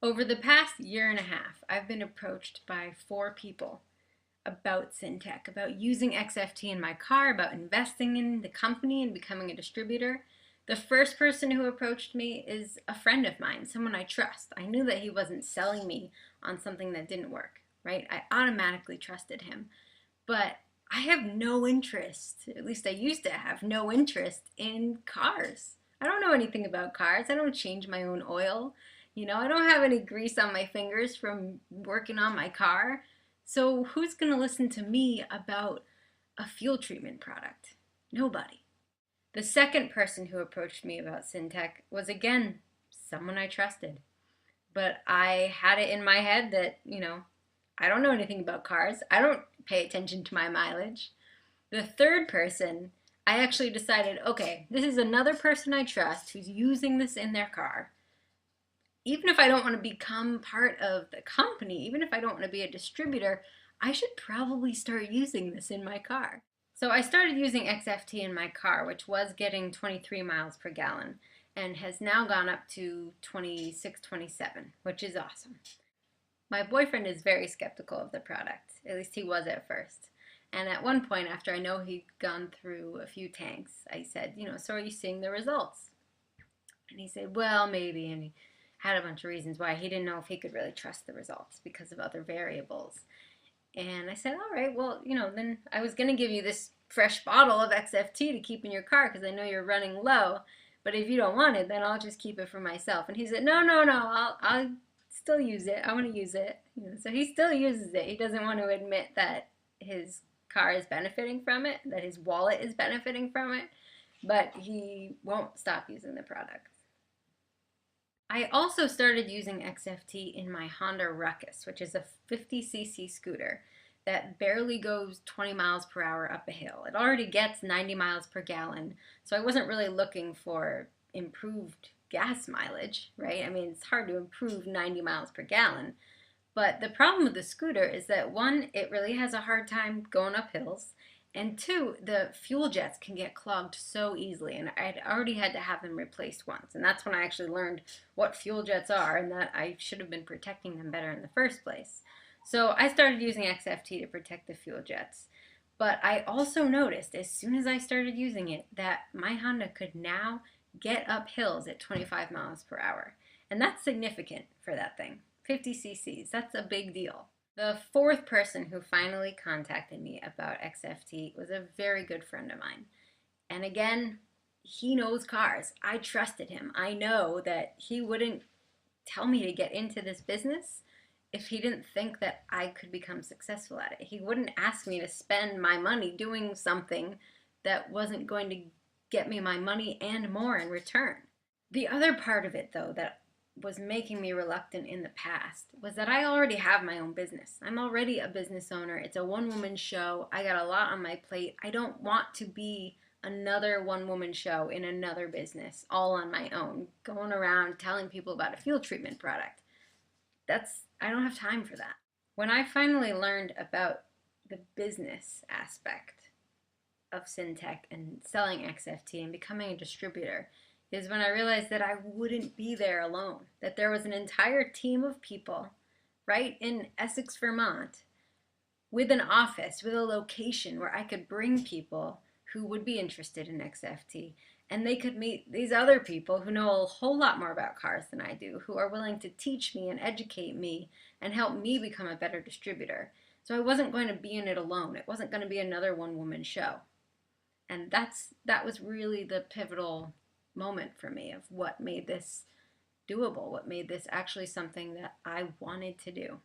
Over the past year and a half, I've been approached by 4 people about Syntech, about using XFT in my car, about investing in the company and becoming a distributor. The first person who approached me is a friend of mine, someone I trust. I knew that he wasn't selling me on something that didn't work, right? I automatically trusted him. But I have no interest, at least I used to have no interest in cars. I don't know anything about cars. I don't change my own oil. I don't have any grease on my fingers from working on my car. So who's going to listen to me about a fuel treatment product? Nobody. The second person who approached me about Syntech was again someone I trusted. But I had it in my head that, I don't know anything about cars. I don't pay attention to my mileage. The third person, I actually decided, okay, this is another person I trust who's using this in their car. Even if I don't want to become part of the company, even if I don't want to be a distributor, I should probably start using this in my car. So I started using XFT in my car, which was getting 23 miles per gallon and has now gone up to 26, 27, which is awesome. My boyfriend is very skeptical of the product. At least he was at first. And at one point, after I know he'd gone through a few tanks, I said, so are you seeing the results? And he said, well, maybe. And he had a bunch of reasons why he didn't know if he could really trust the results because of other variables. And I said, all right, well, then I was going to give you this fresh bottle of XFT to keep in your car because I know you're running low. But if you don't want it, then I'll just keep it for myself. And he said, no, no, no, I'll still use it. I want to use it. So he still uses it. He doesn't want to admit that his car is benefiting from it, that his wallet is benefiting from it, but he won't stop using the product. I also started using XFT in my Honda Ruckus, which is a 50cc scooter that barely goes 20 miles per hour up a hill. It already gets 90 miles per gallon, so I wasn't really looking for improved gas mileage, right? I mean, it's hard to improve 90 miles per gallon. But the problem with the scooter is that one, it really has a hard time going up hills, and two, the fuel jets can get clogged so easily, and I'd already had to have them replaced once, and that's when I actually learned what fuel jets are and that I should have been protecting them better in the first place. So I started using XFT to protect the fuel jets. But I also noticed as soon as I started using it that my Honda could now get up hills at 25 miles per hour. And that's significant for that thing. 50 cc's, that's a big deal. The fourth person who finally contacted me about XFT was a very good friend of mine. And again, he knows cars. I trusted him. I know that he wouldn't tell me to get into this business if he didn't think that I could become successful at it. He wouldn't ask me to spend my money doing something that wasn't going to get me my money and more in return. The other part of it, though, that was making me reluctant in the past was that I already have my own business. I'm already a business owner. It's a one-woman show. I got a lot on my plate. I don't want to be another one-woman show in another business all on my own, going around telling people about a fuel treatment product. I don't have time for that. When I finally learned about the business aspect of Syntech and selling XFT and becoming a distributor is when I realized that I wouldn't be there alone, that there was an entire team of people right in Essex, Vermont, with an office, with a location where I could bring people who would be interested in XFT, and they could meet these other people who know a whole lot more about cars than I do, who are willing to teach me and educate me and help me become a better distributor. So I wasn't going to be in it alone. It wasn't going to be another one-woman show. And that was really the pivotal moment for me of what made this doable, what made this actually something that I wanted to do.